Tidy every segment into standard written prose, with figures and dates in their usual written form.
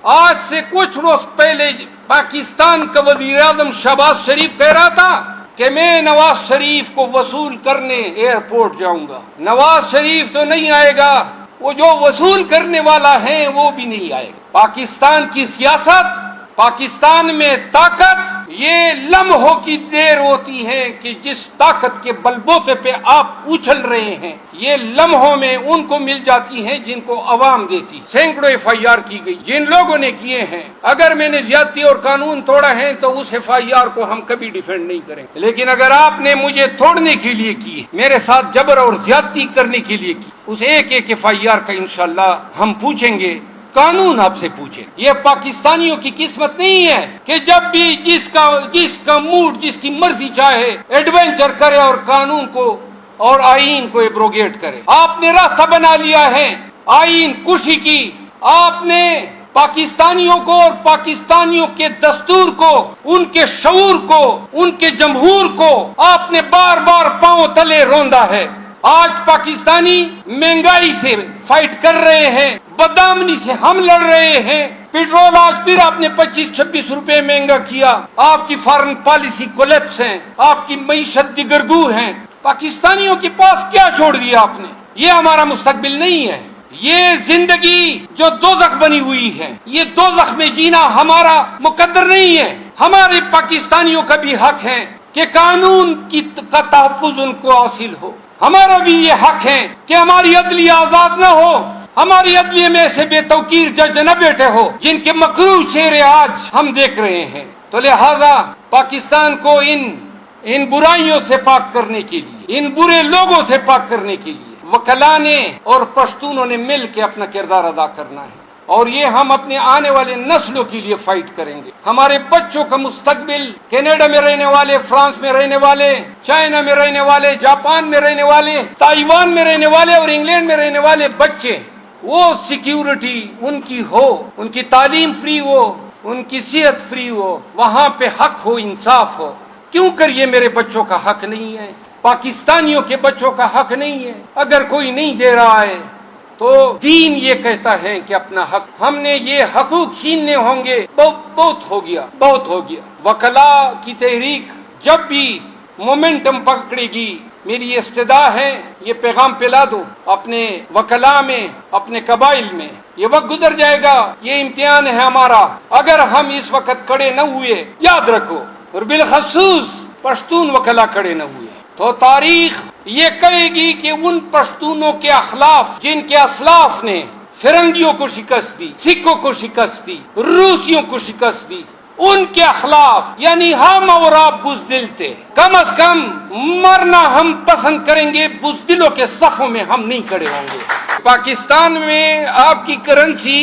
آج سے کچھ روز پہلے پاکستان کا وزیر اعظم شہباز شریف کہہ رہا تھا کہ میں نواز شریف کو وصول کرنے ایئرپورٹ جاؤں گا. نواز شریف تو نہیں آئے گا, وہ جو وصول کرنے والا ہے وہ بھی نہیں آئے گا. پاکستان کی سیاست, پاکستان میں طاقت یہ لمحوں کی دیر ہوتی ہے کہ جس طاقت کے بلبوتے پہ آپ اچھل رہے ہیں یہ لمحوں میں ان کو مل جاتی ہیں جن کو عوام دیتی. سینکڑوں ایف آئی آر کی گئی جن لوگوں نے کیے ہیں. اگر میں نے زیادتی اور قانون توڑا ہے تو اس ایف آئی آر کو ہم کبھی ڈیفینڈ نہیں کریں, لیکن اگر آپ نے مجھے توڑنے کے لیے کی, میرے ساتھ جبر اور زیادتی کرنے کے لیے کی, اس ایک ایف آئی آر کا انشاءاللہ ہم پوچھیں گے, قانون آپ سے پوچھے. یہ پاکستانیوں کی قسمت نہیں ہے کہ جب بھی جس کا موڈ جس کی مرضی چاہے ایڈونچر کرے اور قانون کو اور آئین کو ایبروگیٹ کرے. آپ نے راستہ بنا لیا ہے آئین کشی کی. آپ نے پاکستانیوں کو اور پاکستانیوں کے دستور کو, ان کے شعور کو, ان کے جمہور کو آپ نے بار بار پاؤں تلے روندا ہے. آج پاکستانی مہنگائی سے فائٹ کر رہے ہیں, بدامنی سے ہم لڑ رہے ہیں. پیٹرول آج پھر آپ نے 25-26 روپے مہنگا کیا. آپ کی فارن پالیسی کولیپس ہے, آپ کی معیشت دگرگوں ہے. پاکستانیوں کے پاس کیا چھوڑ دیا آپ نے؟ یہ ہمارا مستقبل نہیں ہے. یہ زندگی جو دوزخ بنی ہوئی ہے, یہ دوزخ میں جینا ہمارا مقدر نہیں ہے. ہمارے پاکستانیوں کا بھی حق ہے کہ قانون کا تحفظ ان کو حاصل ہو. ہمارا بھی یہ حق ہے کہ ہماری عدلیہ آزاد نہ ہو, ہماری عدلیہ میں سے بے توقیر جج نہ بیٹھے ہو جن کے مکروہ چہرے آج ہم دیکھ رہے ہیں. تو لہذا پاکستان کو ان برائیوں سے پاک کرنے کے لیے, ان برے لوگوں سے پاک کرنے کے لیے وکلا نے اور پشتونوں نے مل کے اپنا کردار ادا کرنا ہے. اور یہ ہم اپنے آنے والے نسلوں کے لیے فائٹ کریں گے. ہمارے بچوں کا مستقبل, کینیڈا میں رہنے والے, فرانس میں رہنے والے, چائنا میں رہنے والے, جاپان میں رہنے والے, تائیوان میں رہنے والے اور انگلینڈ میں رہنے والے بچے, وہ سیکیورٹی ان کی ہو, ان کی تعلیم فری ہو, ان کی صحت فری ہو, وہاں پہ حق ہو, انصاف ہو. کیوں کر یہ میرے بچوں کا حق نہیں ہے, پاکستانیوں کے بچوں کا حق نہیں ہے؟ اگر کوئی نہیں دے رہا ہے تو دین یہ کہتا ہے کہ اپنا حق ہم نے یہ حقوق چھیننے ہوں گے. بہت ہو گیا, بہت ہو گیا. وکلا کی تحریک جب بھی مومنٹم پکڑے گی, میری استدعا ہے یہ پیغام پلا دو اپنے وکلا میں, اپنے قبائل میں. یہ وقت گزر جائے گا, یہ امتحان ہے ہمارا. اگر ہم اس وقت کھڑے نہ ہوئے, یاد رکھو, اور بالخصوص پشتون وکلا کھڑے نہ ہوئے, تو تاریخ یہ کہے گی کہ ان پشتونوں کے اخلاف جن کے اسلاف نے فرنگیوں کو شکست دی, سکھوں کو شکست دی, روسیوں کو شکست دی, ان کے اخلاف یعنی ہم اور آپ بزدل تھے. کم از کم مرنا ہم پسند کریں گے, بزدلوں کے صفوں میں ہم نہیں کھڑے ہوں گے. پاکستان میں آپ کی کرنسی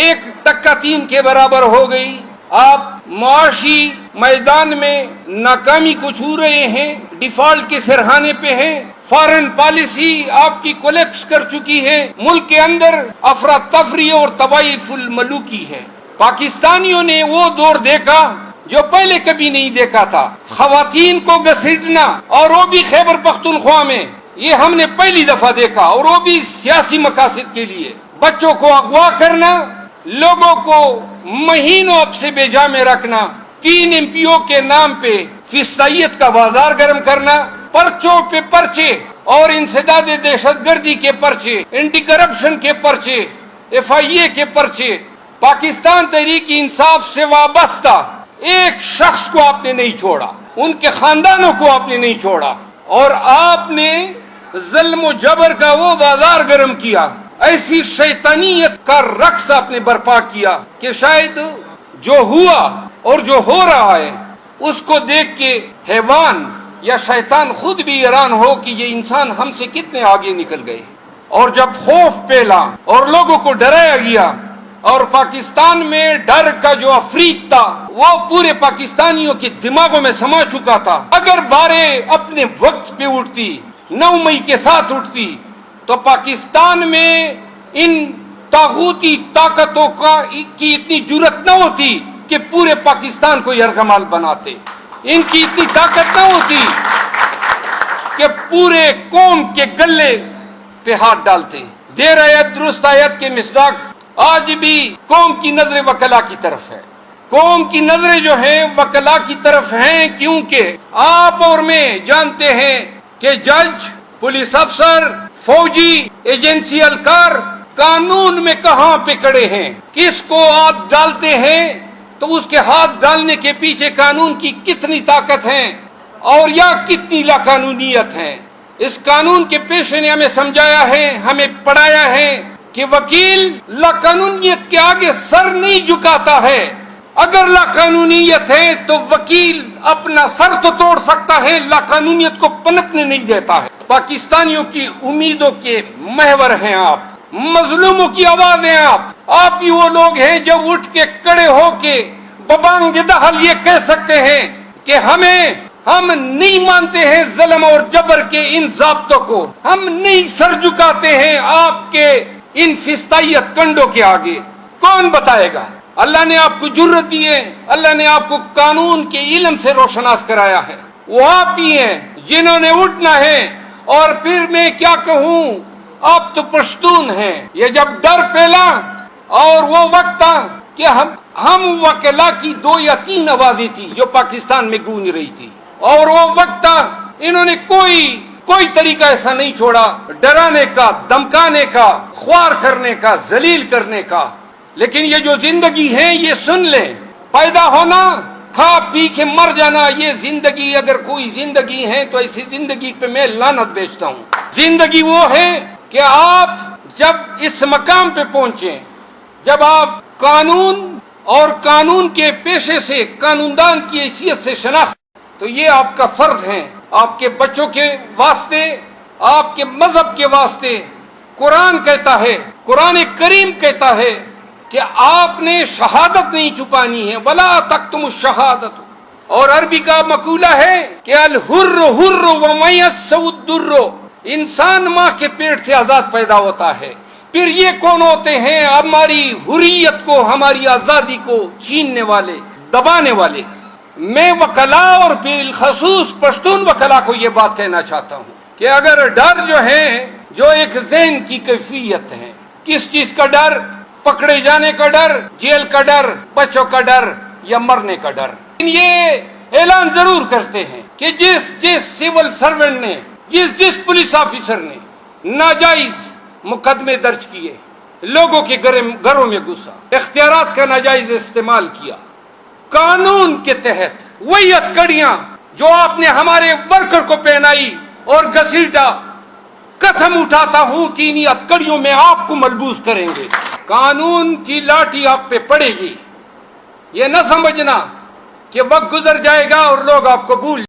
1.3 کے برابر ہو گئی. آپ معاشی میدان میں ناکامی کو چھو رہے ہیں, ڈیفالٹ کے سرحانے پہ ہیں. فارن پالیسی آپ کی کولیپس کر چکی ہے. ملک کے اندر افراتفری اور طوائف الملوکی ہے. پاکستانیوں نے وہ دور دیکھا جو پہلے کبھی نہیں دیکھا تھا. خواتین کو گھسیٹنا, اور وہ بھی خیبر پختونخوا میں, یہ ہم نے پہلی دفعہ دیکھا, اور وہ بھی سیاسی مقاصد کے لیے. بچوں کو اغوا کرنا, لوگوں کو مہینوں اب سے بے جا میں رکھنا, 3 MP کے نام پہ فسطائیت کا بازار گرم کرنا, پرچوں پہ پرچے اور انسداد دہشت گردی کے پرچے, اینٹی کرپشن کے پرچے, FIA کے پرچے. پاکستان تحریک انصاف سے وابستہ ایک شخص کو آپ نے نہیں چھوڑا, ان کے خاندانوں کو آپ نے نہیں چھوڑا, اور آپ نے ظلم و جبر کا وہ بازار گرم کیا. ایسی شیطانیت کا رقص آپ نے برپا کیا کہ شاید جو ہوا اور جو ہو رہا ہے اس کو دیکھ کے حیوان یا شیطان خود بھی حیران ہو کہ یہ انسان ہم سے کتنے آگے نکل گئے. اور جب خوف پھیلا اور لوگوں کو ڈرایا گیا, اور پاکستان میں ڈر کا جو افریت تھا وہ پورے پاکستانیوں کے دماغوں میں سما چکا تھا. اگر باریں اپنے وقت پہ اٹھتی, 9 مئی کے ساتھ اٹھتی, تو پاکستان میں ان طاغوتی طاقتوں کی اتنی جرأت نہ ہوتی کہ پورے پاکستان کو یرغمال بناتے. ان کی اتنی طاقت نہ ہوتی کہ پورے قوم کے گلے پہ ہاتھ ڈالتے. دیر آیت درست آیت کے مصداق آج بھی قوم کی نظر وکلا کی طرف ہے. قوم کی نظریں جو ہیں وکلا کی طرف ہیں، کیونکہ آپ اور میں جانتے ہیں کہ جج، پولیس افسر، فوجی، ایجنسی اہلکار قانون میں کہاں پہ کڑے ہیں. کس کو ہاتھ ڈالتے ہیں تو اس کے ہاتھ ڈالنے کے پیچھے قانون کی کتنی طاقت ہے اور یا کتنی لاقانونیت ہے. اس قانون کے پیشے نے ہمیں سمجھایا ہے، ہمیں پڑھایا ہے کہ وکیل لاقانونیت کے آگے سر نہیں جھکاتا ہے. اگر لاقانونیت ہے تو وکیل اپنا سر تو توڑ سکتا ہے، لاقانونیت کو پنپنے نہیں دیتا ہے. پاکستانیوں کی امیدوں کے محور ہیں آپ، مظلوموں کی آواز ہیں آپ ہی وہ لوگ ہیں جو اٹھ کے کڑے ہو کے ببانگ دہل یہ کہہ سکتے ہیں کہ ہم نہیں مانتے ہیں ظلم اور جبر کے ان ضابطوں کو، ہم نہیں سر جھکاتے ہیں آپ کے ان فستائیت کنڈوں کے آگے. کون بتائے گا؟ اللہ نے آپ کو جرت دی ہے، اللہ نے آپ کو قانون کے علم سے روشناس کرایا ہے. وہ آپ ہی ہیں جنہوں نے اٹھنا ہے. اور پھر میں کیا کہوں، آپ تو پشتون ہیں. یہ جب ڈر پھیلا اور وہ وقت تھا کہ ہم وکلا کی 2 یا 3 آوازیں تھی جو پاکستان میں گونج رہی تھی، اور وہ وقت تھا انہوں نے کوئی طریقہ ایسا نہیں چھوڑا ڈرانے کا، دمکانے کا، خوار کرنے کا، ذلیل کرنے کا. لیکن یہ جو زندگی ہے یہ سن لیں، پیدا ہونا، کھا پی کے مر جانا، یہ زندگی اگر کوئی زندگی ہے تو ایسی زندگی پہ میں لعنت بیچتا ہوں. زندگی وہ ہے کہ آپ جب اس مقام پہ پہنچیں، جب آپ قانون اور قانون کے پیشے سے قانوندان کی حیثیت سے شناخت، تو یہ آپ کا فرض ہے، آپ کے بچوں کے واسطے، آپ کے مذہب کے واسطے. قرآن کہتا ہے، قرآن کریم کہتا ہے کہ آپ نے شہادت نہیں چھپانی ہے، ولا تکتموا الشہادۃ. اور عربی کا مقولہ ہے کہ الحر حر ومیسع الدر، انسان ماں کے پیٹ سے آزاد پیدا ہوتا ہے. پھر یہ کون ہوتے ہیں ہماری حریت کو، ہماری آزادی کو چھیننے والے، دبانے والے؟ میں وکلا اور بالخصوص پشتون وکلا کو یہ بات کہنا چاہتا ہوں کہ اگر ڈر جو ہے، جو ایک ذہن کی کیفیت ہے، کس چیز کا ڈر؟ پکڑے جانے کا ڈر، جیل کا ڈر، بچوں کا ڈر یا مرنے کا ڈر. یہ اعلان ضرور کرتے ہیں کہ جس سول سرونٹ نے، جس پولیس آفیسر نے ناجائز مقدمے درج کیے، لوگوں کے گھروں میں گھسا، اختیارات کا ناجائز استعمال کیا، قانون کے تحت وہی ہتھکڑیاں جو آپ نے ہمارے ورکر کو پہنائی اور گھسیٹا، قسم اٹھاتا ہوں کہ انہی ہتھکڑیوں میں آپ کو ملبوس کریں گے. قانون کی لاٹھی آپ پہ پڑے گی. یہ نہ سمجھنا کہ وقت گزر جائے گا اور لوگ آپ کو بھول